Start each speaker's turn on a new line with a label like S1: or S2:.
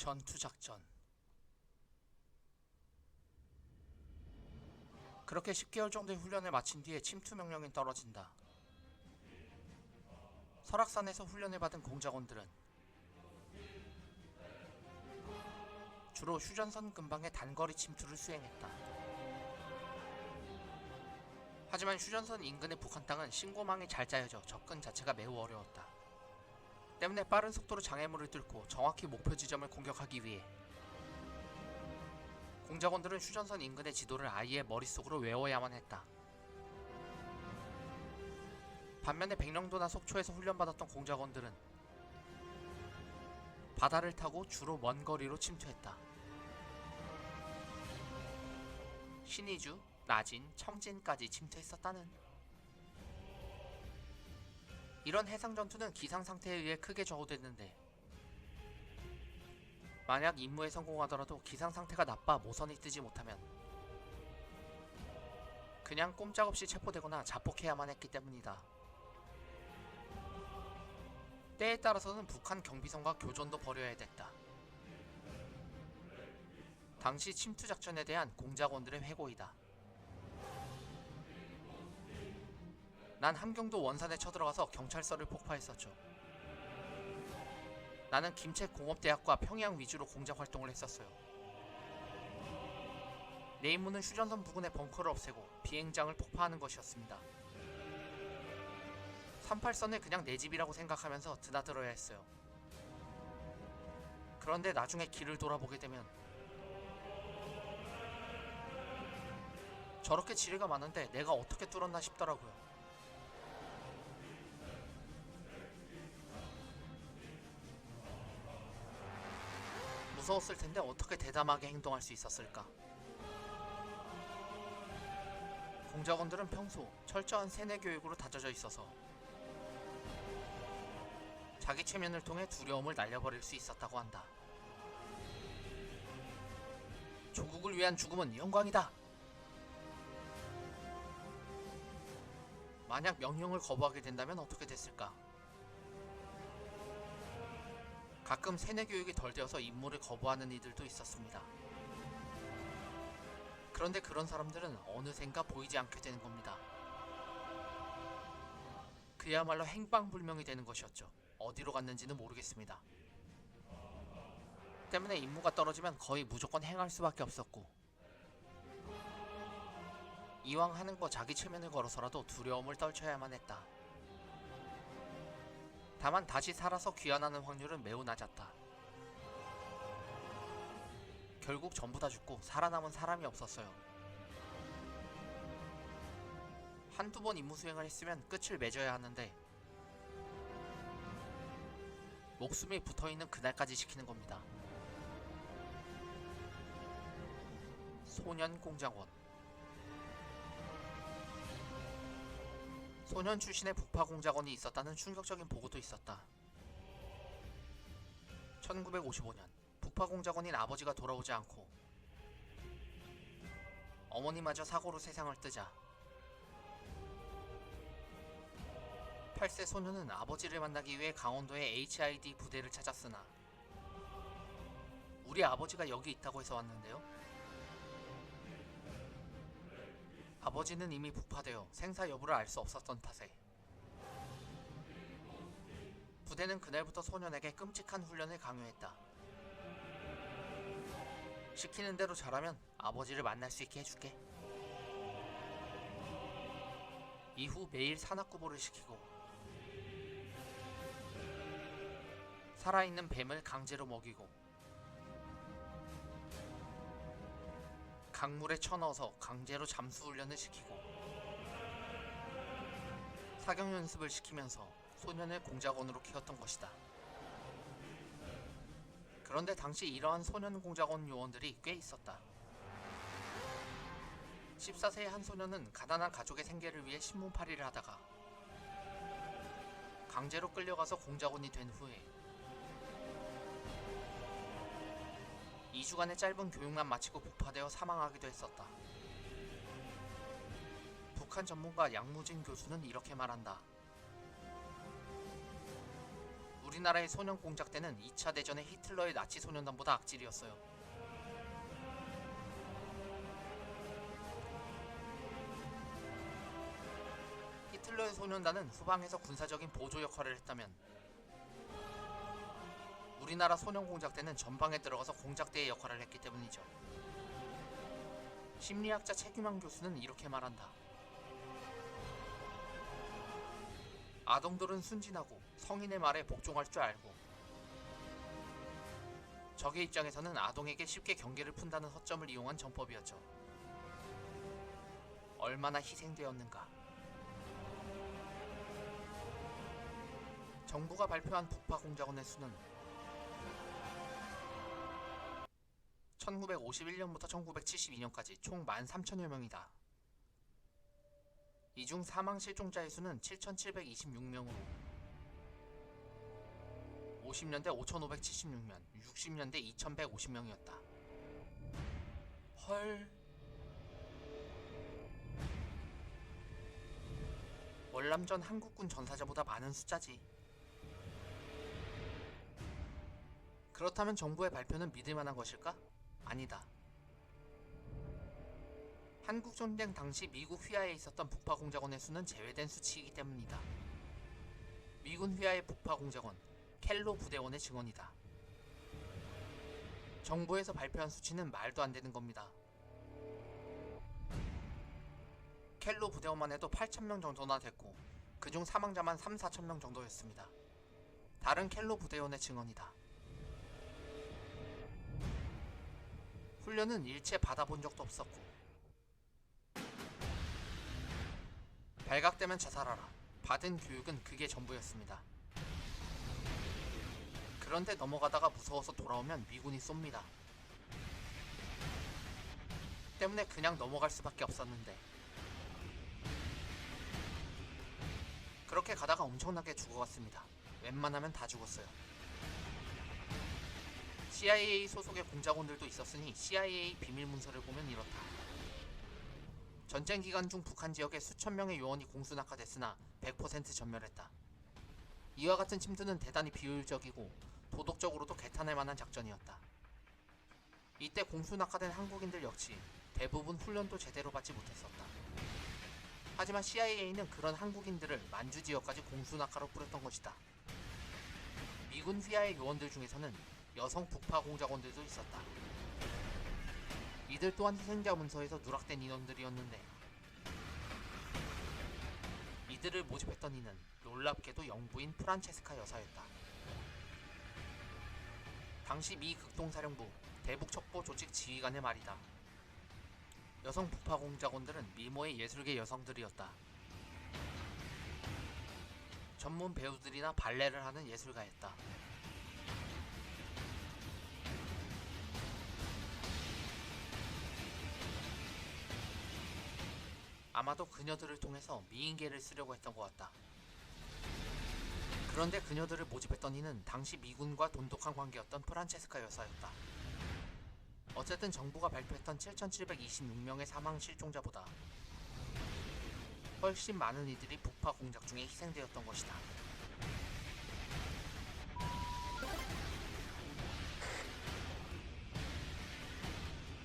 S1: 전투작전. 그렇게 10개월 정도의 훈련을 마친 뒤에 침투 명령이 떨어진다. 설악산에서 훈련을 받은 공작원들은 주로 휴전선 근방의 단거리 침투를 수행했다. 하지만 휴전선 인근의 북한 땅은 신고망이 잘 짜여져 접근 자체가 매우 어려웠다. 때문에 빠른 속도로 장애물을 뚫고 정확히 목표 지점을 공격하기 위해 공작원들은 휴전선 인근의 지도를 아예 머릿속으로 외워야만 했다. 반면에 백령도나 속초에서 훈련받았던 공작원들은 바다를 타고 주로 먼 거리로 침투했다. 신의주, 나진, 청진까지 침투했었다는. 이런 해상전투는 기상상태에 의해 크게 좌우됐는데 만약 임무에 성공하더라도 기상상태가 나빠 모선이 뜨지 못하면 그냥 꼼짝없이 체포되거나 자폭해야만 했기 때문이다. 때에 따라서는 북한 경비선과 교전도 벌여야 됐다. 당시 침투작전에 대한 공작원들의 회고이다. 난 함경도 원산에 쳐들어가서 경찰서를 폭파했었죠. 나는 김책공업대학과 평양 위주로 공작 활동을 했었어요. 내 임무는 휴전선 부근의 벙커를 없애고 비행장을 폭파하는 것이었습니다. 38선을 그냥 내 집이라고 생각하면서 드나들어야 했어요. 그런데 나중에 길을 돌아보게 되면 저렇게 지뢰가 많은데 내가 어떻게 뚫었나 싶더라고요. 무서웠을 텐데 어떻게 대담하게 행동할 수 있었을까? 공작원들은 평소 철저한 세뇌 교육으로 다져져 있어서 자기 체면을 통해 두려움을 날려버릴 수 있었다고 한다. 조국을 위한 죽음은 영광이다! 만약 명령을 거부하게 된다면 어떻게 됐을까? 가끔 세뇌 교육이 덜 되어서 임무를 거부하는 이들도 있었습니다. 그런데 그런 사람들은 어느샌가 보이지 않게 되는 겁니다. 그야말로 행방불명이 되는 것이었죠. 어디로 갔는지는 모르겠습니다. 때문에 임무가 떨어지면 거의 무조건 행할 수밖에 없었고 이왕 하는 거 자기 체면을 걸어서라도 두려움을 떨쳐야만 했다. 다만 다시 살아서 귀환하는 확률은 매우 낮았다. 결국 전부 다 죽고 살아남은 사람이 없었어요. 한두 번 임무 수행을 했으면 끝을 맺어야 하는데 목숨이 붙어있는 그날까지 지키는 겁니다. 소년공작원. 소년 출신의 북파공작원이 있었다는 충격적인 보고도 있었다. 1955년 북파공작원인 아버지가 돌아오지 않고 어머니마저 사고로 세상을 뜨자 8세 소년은 아버지를 만나기 위해 강원도의 HID 부대를 찾았으나 우리 아버지가 여기 있다고 해서 왔는데요. 아버지는 이미 북파되어 생사 여부를 알 수 없었던 탓에 부대는 그날부터 소년에게 끔찍한 훈련을 강요했다. 시키는 대로 잘하면 아버지를 만날 수 있게 해줄게. 이후 매일 산악구보를 시키고 살아있는 뱀을 강제로 먹이고 강물에 쳐넣어서 강제로 잠수훈련을 시키고 사격 연습을 시키면서 소년을 공작원으로 키웠던 것이다. 그런데 당시 이러한 소년 공작원 요원들이 꽤 있었다. 14세의 한 소년은 가난한 가족의 생계를 위해 신문팔이를 하다가 강제로 끌려가서 공작원이 된 후에 2주간의 짧은 교육만 마치고 북파되어 사망하기도 했었다. 북한 전문가 양무진 교수는 이렇게 말한다. 우리나라의 소년 공작대는 2차 대전의 히틀러의 나치 소년단보다 악질이었어요. 히틀러의 소년단은 후방에서 군사적인 보조 역할을 했다면 우리나라 소년 공작대는 전방에 들어가서 공작대의 역할을 했기 때문이죠. 심리학자 최규만 교수는 이렇게 말한다. 아동들은 순진하고 성인의 말에 복종할 줄 알고 적의 입장에서는 아동에게 쉽게 경계를 푼다는 허점을 이용한 전법이었죠. 얼마나 희생되었는가. 정부가 발표한 북파공작원의 수는 1951년부터 1972년까지 총 13,000여 명이다. 이 중 사망 실종자의 수는 7,726명으로 50년대 5,576명, 60년대 2,150명이었다. 헐. 월남전 한국군 전사자보다 많은 숫자지. 그렇다면 정부의 발표는 믿을만한 것일까? 아니다. 한국전쟁 당시 미국 휘하에 있었던 북파공작원의 수는 제외된 수치이기 때문이다. 미군 휘하의 북파공작원, 켈로 부대원의 증언이다. 정부에서 발표한 수치는 말도 안 되는 겁니다. 켈로 부대원만 해도 8,000명 정도나 됐고 그중 사망자만 3,4,000명 정도였습니다. 다른 켈로 부대원의 증언이다. 훈련은 일체 받아본 적도 없었고 발각되면 자살하라. 받은 교육은 그게 전부였습니다. 그런데 넘어가다가 무서워서 돌아오면 미군이 쏩니다. 때문에 그냥 넘어갈 수밖에 없었는데 그렇게 가다가 엄청나게 죽어갔습니다. 웬만하면 다 죽었어요. CIA 소속의 공작원들도 있었으니 CIA 비밀 문서를 보면 이렇다. 전쟁 기간 중 북한 지역에 수천 명의 요원이 공수낙하됐으나 100% 전멸했다. 이와 같은 침투는 대단히 비효율적이고 도덕적으로도 개탄할 만한 작전이었다. 이때 공수낙하된 한국인들 역시 대부분 훈련도 제대로 받지 못했었다. 하지만 CIA는 그런 한국인들을 만주 지역까지 공수낙하로 뿌렸던 것이다. 미군 휘하의 요원들 중에서는 여성 북파 공작원들도 있었다. 이들 또한 희생자 문서에서 누락된 인원들이었는데 이들을 모집했던 이는 놀랍게도 영부인 프란체스카 여사였다. 당시 미 극동사령부 대북첩보 조직 지휘관의 말이다. 여성 북파 공작원들은 미모의 예술계 여성들이었다. 전문 배우들이나 발레를 하는 예술가였다. 아마도 그녀들을 통해서 미인계를 쓰려고 했던 것 같다. 그런데 그녀들을 모집했던 이는 당시 미군과 돈독한 관계였던 프란체스카 여사였다. 어쨌든 정부가 발표했던 7,726명의 사망 실종자보다 훨씬 많은 이들이 북파 공작 중에 희생되었던 것이다.